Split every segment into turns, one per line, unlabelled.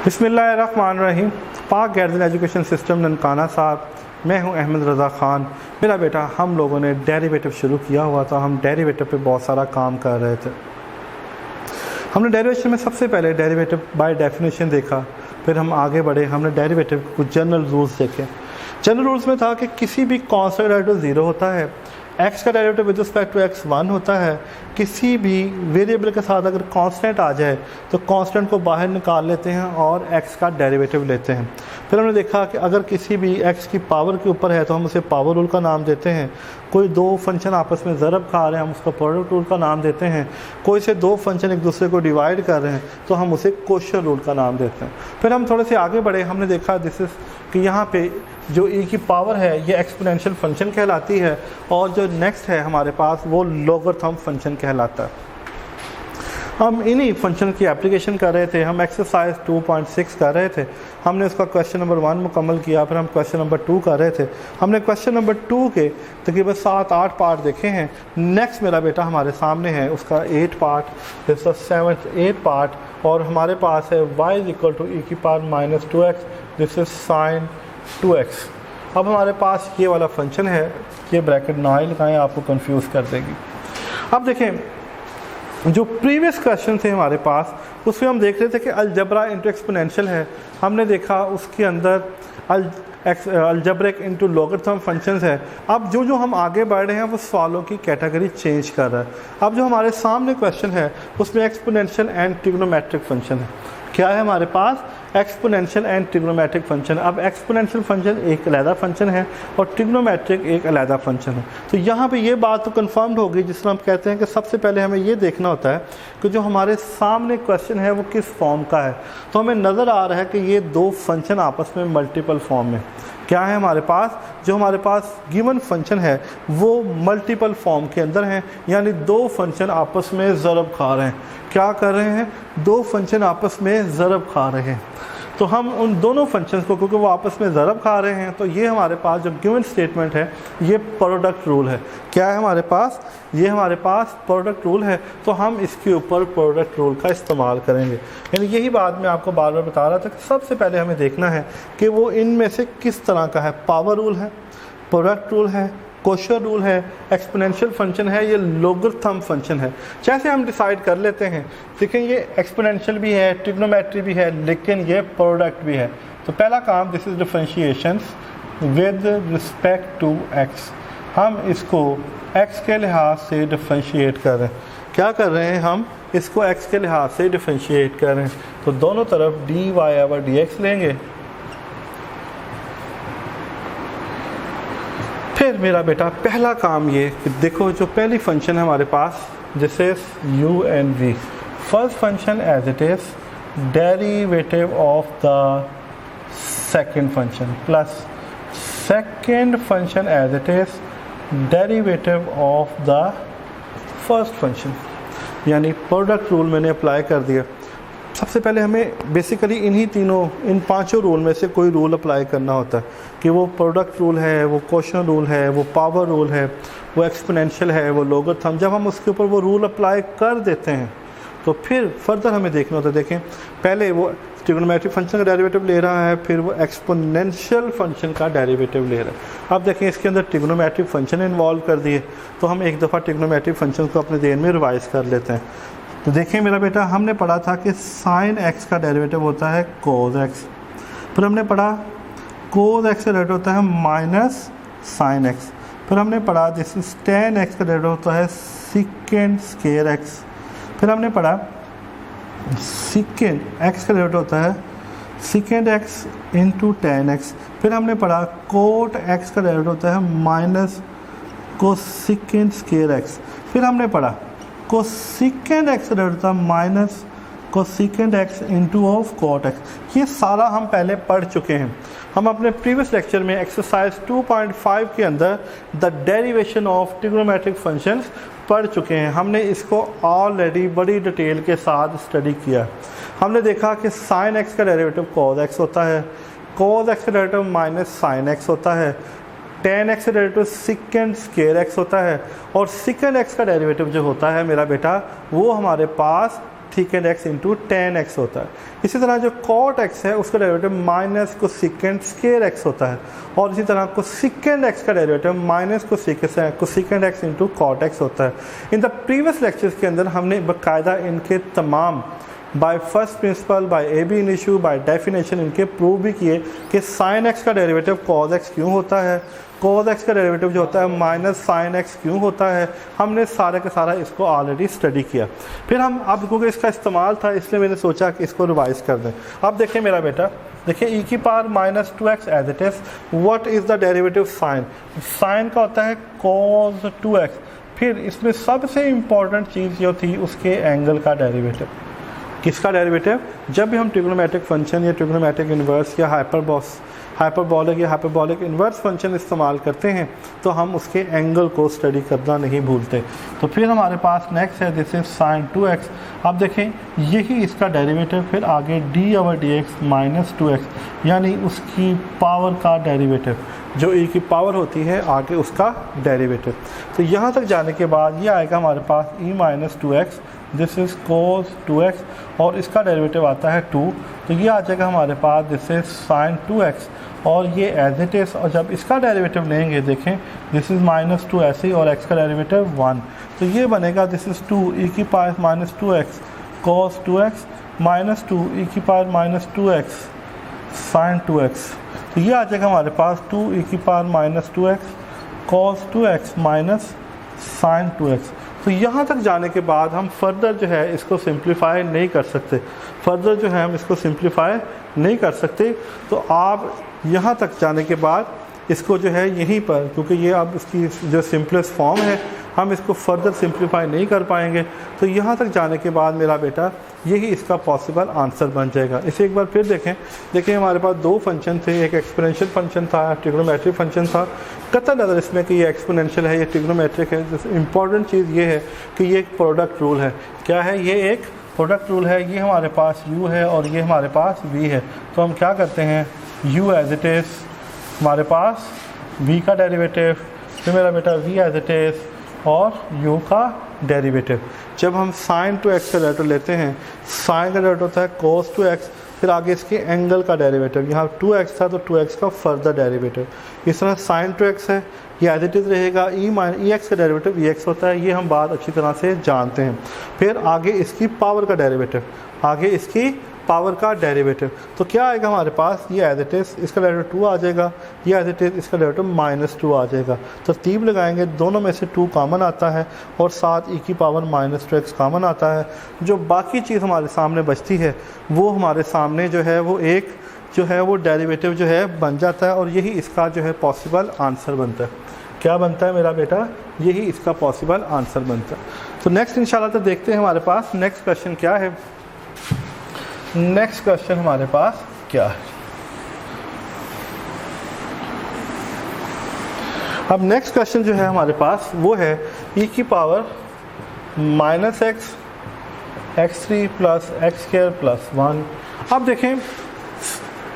बिस्मिल्लाहिर्रहमानिर्रहीम। पाक गर्जिन education system Nankana साहब, मैं हूं अहमद रज़ा ख़ान। मेरा बेटा, हम लोगों ने डेरिवेटिव शुरू किया हुआ था। हम डेरिवेटिव पे बहुत सारा काम कर रहे थे। हमने डेरिवेशन में सबसे पहले डेरिवेटिव बाय डेफिनेशन देखा, फिर हम आगे बढ़े। हमने डेरिवेटिव के कुछ जनरल रूल्स देखे। जनरल रूल्स में था कि किसी भी कांस्टेंट डेरिवेटिव 0 होता है, x का derivative with respect to x 1 होता है। किसी भी वेरिएबल के साथ अगर कांस्टेंट आ जाए तो कांस्टेंट को बाहर निकाल लेते हैं और x का डेरिवेटिव लेते हैं। फिर हमने देखा कि अगर किसी भी x की पावर के ऊपर है तो हम उसे पावर रूल का नाम देते हैं। कोई दो फंक्शन आपस में ज़रब खा रहे हैं, हम उसको प्रोडक्ट रूल का नाम देते हैं। कोई से दो फंक्शन एक दूसरे को डिवाइड कर रहे हैं तो हम उसे कोशर रूल का नाम देते हैं। फिर हम थोड़े से आगे बढ़े। हमने देखा कि यहाँ पे जो e की पावर है ये एक्सपोनेंशियल फंक्शन कहलाती है, और जो नेक्स्ट है हमारे पास वो लॉगरिथम फंक्शन कहलाता है। हम इन्हीं फंक्शन की एप्लीकेशन कर रहे थे। हम एक्सरसाइज 2.6 कर रहे थे। हमने उसका क्वेश्चन नंबर 1 मुकम्मल किया, फिर हम क्वेश्चन नंबर 2 कर रहे थे। हमने क्वेश्चन नंबर 2 के तकरीबन 7-8 पार्ट देखे हैं। नेक्स्ट मेरा बेटा हमारे सामने है, उसका 8 पार्ट, दिस 7-8 पार्ट, और हमारे पास है y = e की power -2x, this is sine 2x। अब हमारे पास ये वाला फंक्शन है, ये ब्रैकेट ना ही लगाएं, आपको कंफ्यूज कर देगी। अब देखें, जो प्रीवियस क्वेश्चन थे हमारे पास, उसमें हम देख रहे थे कि अलजबरा इंटू एक्सपोनेंशियल है। हमने देखा उसके अंदर अलजब्रिक इंटू लॉगरिथम फंक्शंस है। अब जो हम आगे बढ़ रहे हैं वो सवालों की कैटेगरी चेंज कर रहा है। अब जो हमारे सामने क्वेश्चन है उसमें एक्सपोनेंशियल एंड ट्रिग्नोमेट्रिक फंक्शन है। क्या है हमारे पास? Exponential and trigonometric function. अब एक्सपोनेंशियल फंक्शन एक अलहदा फंक्शन है और ट्रिग्नोमेट्रिक एक अलहदा फंक्शन है। तो यहाँ पे ये बात तो कंफर्म्ड होगी, जिसमें हम कहते हैं कि सबसे पहले हमें ये देखना होता है कि जो हमारे सामने क्वेश्चन है वो किस फॉर्म का है। तो हमें नज़र आ रहा है कि ये दो फंक्शन आपस में मल्टीपल फॉर्म में क्या है हमारे पास, जो हमारे पास गिवन फंक्शन है वो मल्टीपल फॉर्म के अंदर है, यानी दो फंक्शन आपस में ज़रब खा रहे हैं। क्या कर रहे हैं? दो फंक्शन आपस में ज़रब खा रहे हैं। तो हम उन दोनों फंक्शंस को, क्योंकि वो आपस में ज़रब खा रहे हैं, तो ये हमारे पास जो गिवन स्टेटमेंट है ये प्रोडक्ट रूल है। क्या है हमारे पास? ये हमारे पास प्रोडक्ट रूल है। तो हम इसके ऊपर प्रोडक्ट रूल का इस्तेमाल करेंगे। यानी यही बात मैं आपको बार बार बता रहा था कि सबसे पहले हमें देखना है कि वो इनमें से किस तरह का है। पावर रूल है, प्रोडक्ट रूल है, कोशर रूल है, एक्सपोनेंशियल फंक्शन है, ये लॉगरिथम फंक्शन है। जैसे हम डिसाइड कर लेते हैं, देखें ये एक्सपोनेंशियल भी है, ट्रिग्नोमेट्री भी है, लेकिन ये प्रोडक्ट भी है। तो पहला काम, this is differentiation with respect to x। हम इसको x के लिहाज से डिफरेंशिएट कर रहे हैं। क्या कर रहे हैं? हम इसको x के लिहाज से डिफरेंशिएट कर रहे हैं। तो दोनों तरफ dy/dx लेंगे। फिर मेरा बेटा पहला काम ये कि देखो, जो पहली फंक्शन है हमारे पास, this is u and v। First function as it is derivative of the second function plus second function as it is derivative of the first function, यानी प्रोडक्ट रूल मैंने अप्लाई कर दिया। सबसे पहले हमें बेसिकली इन पांचों रूल में से कोई रूल अप्लाई करना होता है, कि वो प्रोडक्ट रूल है, वो कोशर रूल है, वो पावर रूल है, वो एक्सपोनेंशियल है, वो लॉगरिथम। जब हम उसके ऊपर वो रूल अप्लाई कर देते हैं तो फिर फर्दर हमें देखना होता है। देखें, पहले वो ट्रिग्नोमेट्रिक फंक्शन का डेरिवेटिव ले रहा है, फिर वो एक्सपोनेंशियल फंक्शन का डेरिवेटिव ले रहा है। अब देखें, इसके अंदर ट्रिग्नोमेट्रिक फंक्शन इन्वॉल्व कर दिए, तो हम एक दफ़ा ट्रिग्नोमेट्रिक फंक्शन को अपने ज़हन में रिवाइज कर लेते हैं। तो देखिए मेरा बेटा, हमने पढ़ा था कि साइन x का डेरिवेटिव होता है कोस x। फिर हमने पढ़ा कोस x का डेरिवेटिव होता है माइनस साइन x। फिर हमने पढ़ा दिस इज टेन x का डेरिवेटिव होता है सीकेंड स्केयर x। फिर हमने पढ़ा सीकेंड x का डेरिवेटिव होता है सीकेंड x इंटू टेन x। फिर हमने पढ़ा कोट x का डेरिवेटिव होता है माइनस कोसिकेंड स्केयर x। फिर हमने पढ़ा कोसिकेंड x का डेरिवेटिव था minus cosecant x into of cot x। ये सारा हम पहले पढ़ चुके हैं। हम अपने प्रीवियस लेक्चर में एक्सरसाइज 2.5 के अंदर the derivation of trigonometric functions पढ़ चुके हैं। हमने इसको ऑलरेडी बड़ी डिटेल के साथ स्टडी किया। हमने देखा कि साइन x का डेरिवेटिव कोस x होता है, कोस x का डेरिवेटिव माइनस साइन x होता है, टेन एक्स का डेरिवेटिव सिकेंड स्केयर x होता है, और सिकेंड x का डेरिवेटिव जो होता है मेरा बेटा, वो हमारे पास secant X into tan X होता है। इसी तरह जो कॉट एक्स है उसका derivative minus cosecant square X होता है, और इसी तरह कोसेकेंड एक्स का derivative minus cosecant X into cot X होता है। इन द प्रीवियस लेक्चर्स के अंदर हमने बाकायदा इनके तमाम by first principle, by ab initio, by definition इनके प्रूव भी किए कि साइन एक्स का डेरिवेटिव कॉज एक्स क्यों होता है, कॉज एक्स का डेरिवेटिव जो होता है माइनस साइन एक्स क्यों होता है। हमने सारा का सारा इसको ऑलरेडी स्टडी किया। फिर हम अब क्योंकि इसका इस्तेमाल था इसलिए मैंने सोचा कि इसको रिवाइज कर दें। अब देखिए मेरा बेटा, देखिए ई की power minus 2x as it is, what is the derivative sine, sine का होता है कॉज 2x। फिर इसमें सबसे इम्पॉर्टेंट चीज़ जो थी उसके एंगल का डेरिवेटिव। किसका डेरिवेटिव? जब भी हम ट्रिग्नोमेट्रिक फंक्शन या ट्रिग्नोमेट्रिक इन्वर्स या हाइपरबोलिक या हाइपरबोलिक इन्वर्स फंक्शन इस्तेमाल करते हैं तो हम उसके एंगल को स्टडी करना नहीं भूलते। तो फिर हमारे पास नेक्स्ट है दिस इज साइन 2x। अब देखें यही इसका डेरिवेटिव, फिर आगे d/dx माइनस 2x यानी उसकी पावर का डेरिवेटिव, जो e की पावर होती है आगे उसका डेरिवेटिव। तो यहाँ तक जाने के बाद ये आएगा हमारे पास e minus 2x, this is cos 2x, और इसका डेरिवेटिव आता है 2, तो ये आ जाएगा हमारे पास दिस इज साइन 2x, और ये एज इट इज़। और जब इसका डेरिवेटिव लेंगे देखें दिस इज़ माइनस 2 ऐसे ही, और x का डेरिवेटिव 1, तो ये बनेगा दिस इज़ 2 e की power minus 2x cos 2x minus 2 e की power minus 2x sine 2x। तो ये आ जाएगा हमारे पास 2 e की power minus 2x cos 2x minus sine 2x। तो यहाँ तक जाने के बाद हम फर्दर जो है इसको सिंप्लीफाई नहीं कर सकते, फर्दर जो है हम इसको सिंप्लीफाई नहीं कर सकते। तो आप यहाँ तक जाने के बाद इसको जो है यहीं पर, क्योंकि ये अब इसकी जो सिंपलेस्ट फॉर्म है, हम इसको फर्दर सिंप्लीफाई नहीं कर पाएंगे। तो यहाँ तक जाने के बाद मेरा बेटा यही इसका पॉसिबल आंसर बन जाएगा। इसे एक बार फिर देखें हमारे पास दो फंक्शन थे, एक एक्सपोनेंशियल फंक्शन था, ट्रिग्नोमेट्रिक फंक्शन था। कतई नज़र इसमें कि ये एक्सपोनेंशियल है, ये ट्रिग्नोमेट्रिक है, इंपॉर्टेंट चीज़ ये है कि ये एक प्रोडक्ट रूल है। क्या है? ये एक प्रोडक्ट रूल है। ये हमारे पास u है और ये हमारे पास v है, तो हम क्या करते हैं u एज इट इज़, हमारे पास v का डेरिवेटिव, फिर मेरा बेटा v एज इट इज़, और u का डेरिवेटिव। जब हम साइन 2x का डेरिवेटिव लेते हैं, साइन का डेरिवेटिव होता है cos 2x, फिर आगे इसके एंगल का डेरिवेटिव, यहाँ 2x था तो 2x का फर्दर डेरिवेटिव। इस तरह साइन 2x है, ये एज इट इज़ रहेगा, e x का डेरिवेटिव ex होता है, ये हम बात अच्छी तरह से जानते हैं। फिर आगे इसकी पावर का डेरिवेटिव, आगे इसकी पावर का डेरिवेटिव, तो क्या आएगा हमारे पास, ये एज इट इज़, इसका डेरिवेटिव 2 आ जाएगा, ये एज इट इज़, इसका डेरिवेटिव माइनस 2 आ जाएगा। तरतीब लगाएंगे, दोनों में से 2 कॉमन आता है और साथ e की पावर माइनस 2x कॉमन आता है। जो बाकी चीज़ हमारे सामने बचती है वो हमारे सामने जो है वो एक जो है वो डेरिवेटिव जो है बन जाता है, और यही इसका जो है पॉसिबल आंसर बनता है। क्या बनता है मेरा बेटा? यही इसका पॉसिबल आंसर बनता है। तो नेक्स्ट इंशाल्लाह तो देखते हैं हमारे पास नेक्स्ट क्वेश्चन क्या है। नेक्स्ट क्वेश्चन हमारे पास क्या है? अब नेक्स्ट क्वेश्चन जो है हमारे पास वो है e की power minus x3 plus x² plus 1। अब देखें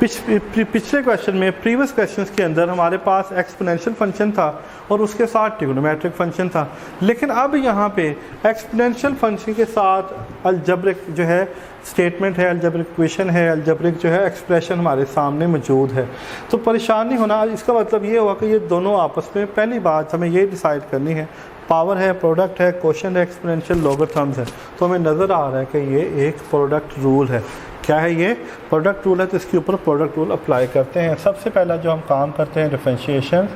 पिछले क्वेश्चन में, प्रीवियस क्वेश्चंस के अंदर हमारे पास एक्सपोनेंशियल फंक्शन था और उसके साथ ट्रिग्नोमेट्रिक फंक्शन था, लेकिन अब यहाँ पे एक्सपोनेंशियल फंक्शन के साथ अलजेब्रिक जो है स्टेटमेंट है, अलजेब्रिक इक्वेशन है, अलजेब्रिक जो है एक्सप्रेशन हमारे सामने मौजूद है। तो परेशान नहीं होना, इसका मतलब ये हुआ कि ये दोनों आपस में, पहली बात हमें ये डिसाइड करनी है, पावर है, प्रोडक्ट है, क्वोशिएंट है, एक्सपोनेंशियल लॉगरिथम्स है, तो हमें नज़र आ रहा है कि ये एक प्रोडक्ट रूल है। क्या है ये? प्रोडक्ट रूल है, तो इसके ऊपर प्रोडक्ट रूल अप्लाई करते हैं। सबसे पहला जो हम काम करते हैं differentiation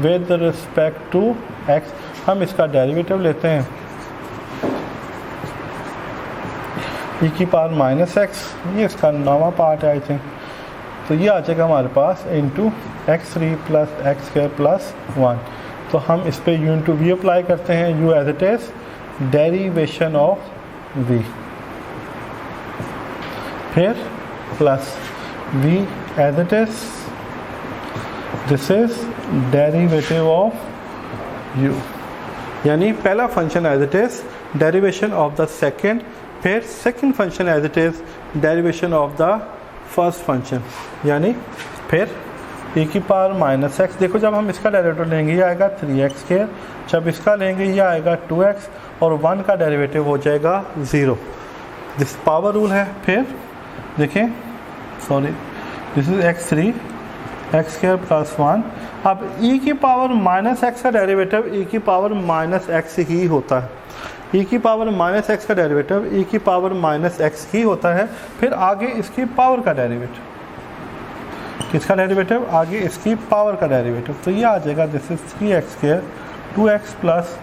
with respect to x, हम इसका डेरिवेटिव लेते हैं e की पावर माइनस x, ये इसका नवा पार्ट है आई थिंक, तो ये आ जाएगा हमारे पास into x3 plus x² plus 1। तो हम इस पर u इंटू v अप्लाई करते हैं, u as it is derivation of v, फिर plus v as it is, this is derivative of u, यानी पहला function as it is derivation of the second, फिर second function as it is derivation of the first function, यानी फिर e की power minus x। देखो जब हम इसका डेरिवेटिव लेंगे ये आएगा 3x², जब इसका लेंगे ये आएगा 2x, और 1 का डेरिवेटिव हो जाएगा 0। दिस पावर रूल है। फिर देखें, sorry, this is x3 x square plus 1। अब e की पावर माइनस एक्स का डेरिवेटिव e की पावर माइनस एक्स ही होता है। e की पावर माइनस एक्स का डेरिवेटिव e की पावर माइनस एक्स ही होता है। फिर आगे इसकी पावर का डेरिवेटिव, किसका डेरिवेटिव? आगे इसकी पावर का डेरिवेटिव। तो ये आ जाएगा this is 3x square 2x plus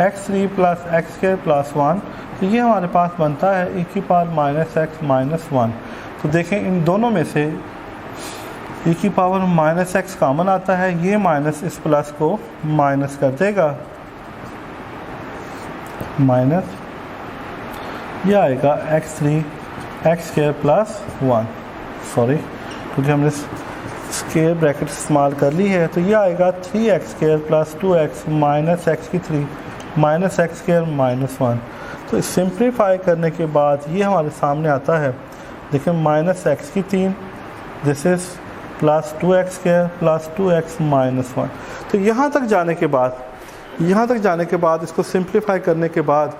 x3 plus x square plus 1। तो ये हमारे पास बनता है e की पावर माइनस एक्स माइनस 1। तो देखें इन दोनों में से e की पावर माइनस एक्स कॉमन आता है, ये माइनस इस प्लस को माइनस कर देगा, माइनस ये आएगा x3 x square plus 1। Sorry, क्योंकि हमने स्क्वायर ब्रैकेट इस्तेमाल कर ली है। तो ये आएगा 3x square plus 2x minus x की 3 माइनस एक्स स्क्वायर माइनस 1। तो सिंप्लीफाई करने के बाद ये हमारे सामने आता है, देखिए माइनस एक्स की 3, this is plus 2x square plus 2x minus 1। तो यहाँ तक जाने के बाद इसको सिंप्लीफाई करने के बाद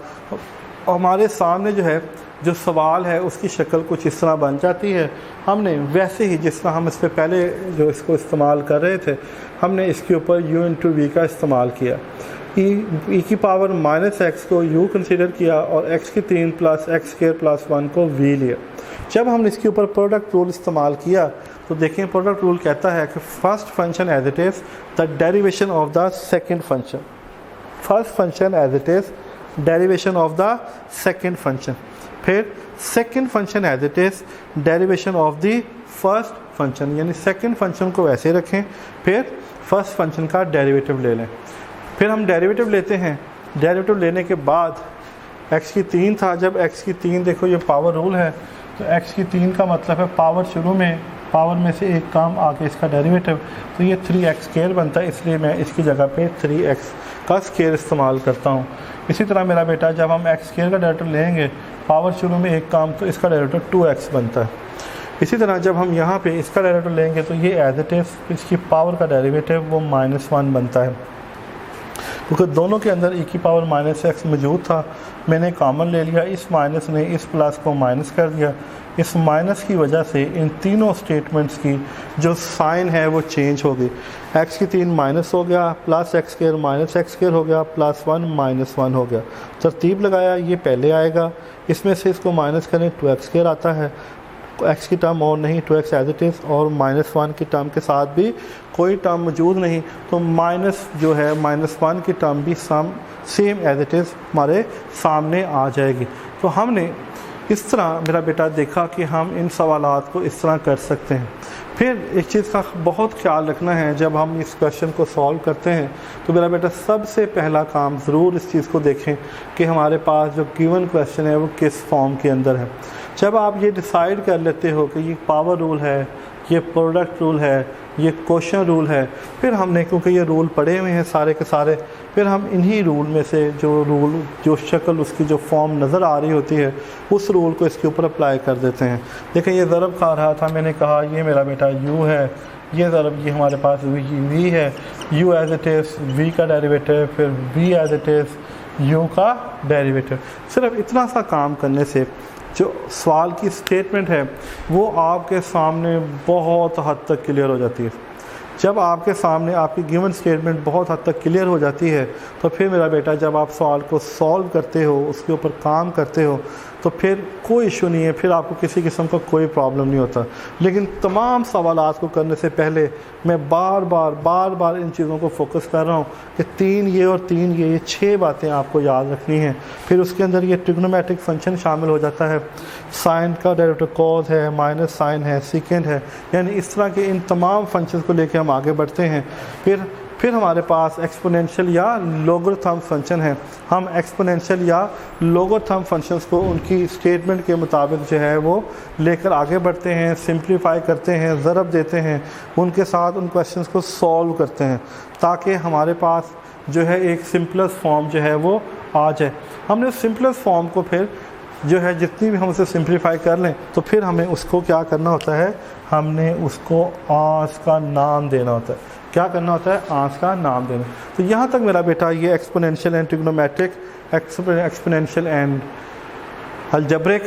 हमारे सामने जो सवाल है उसकी शक्ल कुछ इस तरह बन जाती है। हमने वैसे ही जिस तरह हम इस पर पहले जो इसको इस्तेमाल कर रहे थे, हमने इसके ऊपर u इंटू वी का इस्तेमाल किया। e की पावर माइनस एक्स को u कंसीडर किया और x की 3 प्लस एक्स स्क्वायर प्लस 1 को v लिया। जब हमने इसके ऊपर प्रोडक्ट रूल इस्तेमाल किया तो देखें प्रोडक्ट रूल कहता है कि first function as it is the derivation of the second function, first function as it is derivation of the second function, फिर second function as it is derivation of the first function, यानी second function को वैसे रखें, फिर first function का derivative ले लें। फिर हम डेरिवेटिव लेते हैं, डेरिवेटिव लेने के बाद x की 3 था, जब x की 3 देखो ये पावर रूल है, तो x की 3 का मतलब है पावर शुरू में, पावर में से एक काम आगे इसका डेरिवेटिव, तो ये 3x स्क्वायर बनता है, इसलिए मैं इसकी जगह पे 3x का स्क्वायर इस्तेमाल करता हूँ। इसी तरह मेरा बेटा जब हम x स्क्वायर का डेरिवेटिव लेंगे, पावर शुरू में एक काम, तो इसका डेरिवेटिव 2x बनता है। इसी तरह जब हम यहाँ पे इसका डेरिवेटिव लेंगे तो ये एज इट इज़ इसकी पावर का डेरिवेटिव वो -1 बनता है, क्योंकि दोनों के अंदर e की पावर माइनस एक्स मौजूद था। मैंने कॉमन ले लिया, इस माइनस ने इस प्लस को माइनस कर दिया। इस माइनस की वजह से इन तीनों स्टेटमेंट्स की जो साइन है वो चेंज हो गई। x की 3 माइनस हो गया, plus x square minus x square हो गया, प्लस 1 माइनस 1 हो गया। तरतीब लगाया, ये पहले आएगा, इसमें से इसको माइनस करें 2x स्क्वायर आता है, x की टर्म और नहीं 2x एज इट इज़, और -1 की टर्म के साथ भी कोई टर्म मौजूद नहीं, तो माइनस जो है -1 की टर्म भी सेम एज इट इज़ हमारे सामने आ जाएगी। तो हमने इस तरह मेरा बेटा देखा कि हम इन सवालात को इस तरह कर सकते हैं। फिर एक चीज़ का बहुत ख्याल रखना है, जब हम इस क्वेश्चन को सॉल्व करते हैं तो मेरा बेटा सबसे पहला काम ज़रूर इस चीज़ को देखें कि हमारे पास जो गिवन क्वेश्चन है वो किस फॉर्म के अंदर है। जब आप ये डिसाइड कर लेते हो कि ये पावर रूल है, ये प्रोडक्ट रूल है, ये क्वेश्चन रूल है, फिर हमने क्योंकि ये रूल पढ़े हुए हैं सारे के सारे, फिर हम इन्हीं रूल में से जो शक्ल उसकी जो फॉर्म नज़र आ रही होती है उस रूल को इसके ऊपर अप्लाई कर देते हैं। देखें ये ज़रब खा रहा था, मैंने कहा ये मेरा बेटा u है, ये ज़रब ये हमारे पास v है, u as it is v का डेरिवेटिव, फिर v as it is u का डेरिवेटिव। सिर्फ इतना सा काम करने से जो सवाल की स्टेटमेंट है वो आपके सामने बहुत हद तक क्लियर हो जाती है। जब आपके सामने आपकी गिवन स्टेटमेंट बहुत हद तक क्लियर हो जाती है तो फिर मेरा बेटा जब आप सवाल को सॉल्व करते हो, उसके ऊपर काम करते हो, तो फिर कोई इशू नहीं है, फिर आपको किसी किस्म का कोई प्रॉब्लम नहीं होता। लेकिन तमाम सवालात को करने से पहले मैं बार बार इन चीज़ों को फोकस कर रहा हूँ कि 3 ये और 3 ये 6 बातें आपको याद रखनी हैं। फिर उसके अंदर ये ट्रिग्नोमेट्रिक फंक्शन शामिल हो जाता है, साइन का डेरिवेटिव कॉस है, माइनस साइन है, सीकेंड है, यानी इस तरह के इन तमाम फंक्शंस को लेकर हम आगे बढ़ते हैं। फिर हमारे पास एक्सपोनेंशियल या लोगरिथम फंक्शन है। हम एक्सपोनेंशियल या लोगरिथम फंक्शंस को उनकी स्टेटमेंट के मुताबिक जो है वो लेकर आगे बढ़ते हैं, सिंप्लीफाई करते हैं, ज़रब देते हैं, उनके साथ उन क्वेश्चंस को सॉल्व करते हैं ताकि हमारे पास जो है एक सिंपलेस्ट फॉर्म जो है वो आ जाए। हमने सिंपलेस्ट फॉर्म को फिर जो है जितनी भी हम उसे सिंप्लीफाई कर लें तो फिर हमें उसको क्या करना होता है, हमने उसको आंस का नाम देना होता है। क्या करना होता है? आंस का नाम देना। तो यहाँ तक मेरा बेटा ये exponential and trigonometric, exponential and algebraic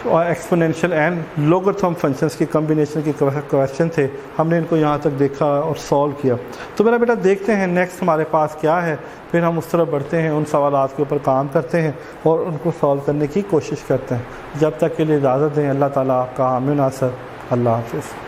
और एक्सपोनेंशियल एंड लोगरिथम फंक्शंस की कम्बिनेशन की क्वेश्चन थे, हमने इनको यहाँ तक देखा और सॉल्व किया। तो मेरा बेटा देखते हैं नेक्स्ट हमारे पास क्या है, फिर हम उस तरफ बढ़ते हैं, उन सवालात के ऊपर काम करते हैं और उनको सॉल्व करने की कोशिश करते हैं। जब तक के लिए इजाज़त दें। अल्लाह ताला आपका हामी नासर। अल्लाह हाफ़िज़।